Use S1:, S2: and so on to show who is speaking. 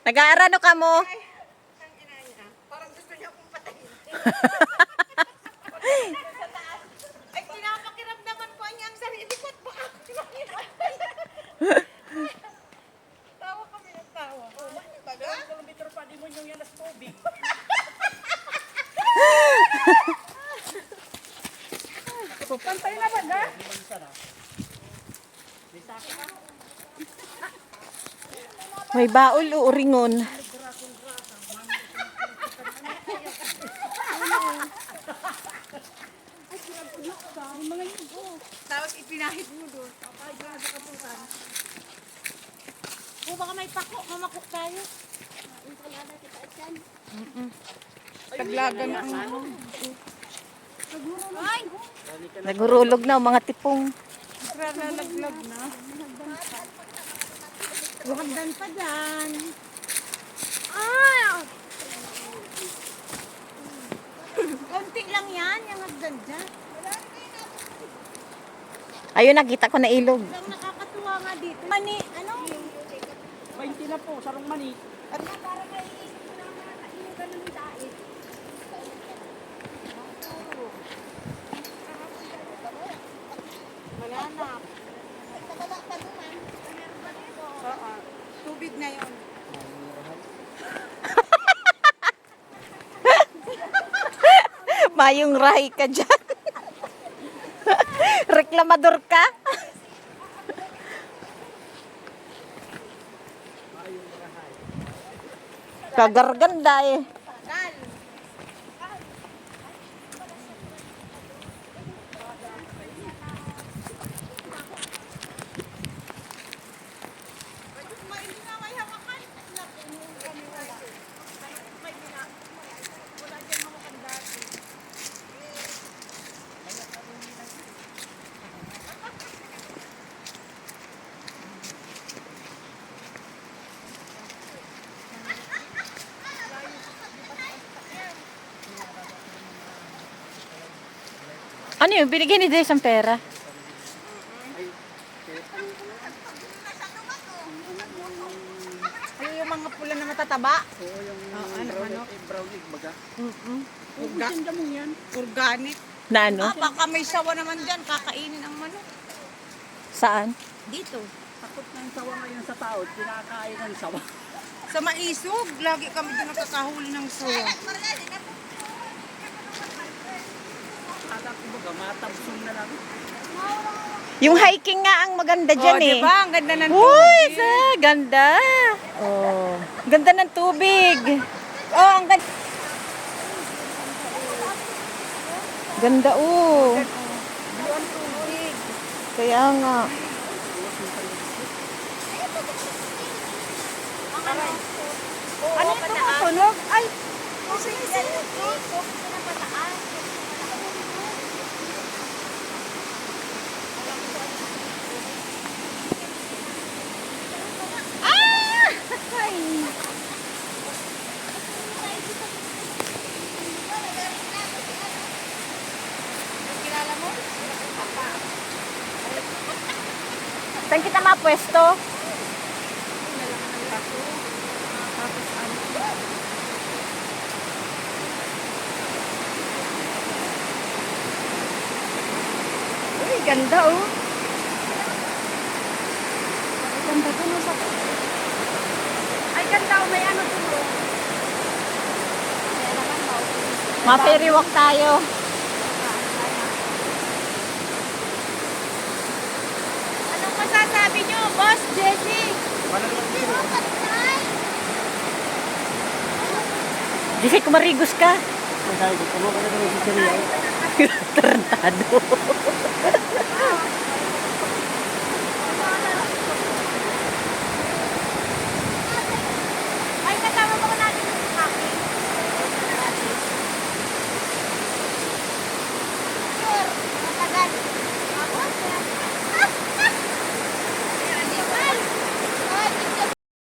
S1: Nag-aarano ka mo?
S2: Parang gusto niya akong patayin. Ay, pinapakiramdaman po niya ang sarili ko at baka tawa kami ng tawa. Oh, bakit ba? Kilometer pa di mo yung yan as tubig. Pantay na ba na?
S1: May baul o ringon.
S2: Tapos ipinahid mo doon. O baka may pako, mamakok tayo. Taglagan na ang ano. Ay!
S1: Nagurulog na ang mga tipong.
S2: Nalalaglag na. Hagdan pa dyan. Ay! Konti lang yan, yung hagdan dyan.
S1: Ayun, nakita ko na ilog.
S2: Ang nakakatuwa nga dito. Mani, ano?
S3: 20 na po, sarong mani.
S2: At na parang naiisip ko na mga kainugan ng dait. Mananap. Oo. Tubig na yun.
S1: Mayong rahi ka dyan. Reklamador ka? Kagarganda eh.
S2: Kal.
S1: Ano yun? Binigyan ni Des ang pera?
S2: Ay, yung mga pula na matataba.
S3: Oo, yung
S2: ano, ano?
S3: brown egg baga.
S2: Tinda mo yan. Organic.
S1: Na ano?
S2: Baka may sawa naman dyan. Kakainin ang manok.
S1: Saan?
S2: Dito.
S3: Takot ng sawa ngayon sa tao, kinakain ng sawa.
S2: Sa maisog, lagi kami doon nakakahuli ng sawa.
S3: Akala ko baga, matabsong na lang.
S1: Yung hiking nga ang maganda dyan eh.
S2: Diba? Ang ganda ng
S1: Uy, ganda. Oh, ganda ng tubig.
S2: Oh, ang ganda.
S1: Ganda oh.
S2: Ang tubig.
S1: Kaya nga.
S2: Ano ito ang tunog? Ay! Kasi yan ito. Kilala mo?
S1: Saan kita mapwesto? Uy, ganda oh.
S2: Ganda to, no? Ay, ganda. May ano to, no?
S1: Ma-ferry walk tayo.
S2: Anong masasabi nyo, Boss Jessie?
S1: Di kumarigos ka.
S3: Ang dahil, kamo ka na naman si Siriya.
S1: Tarantado.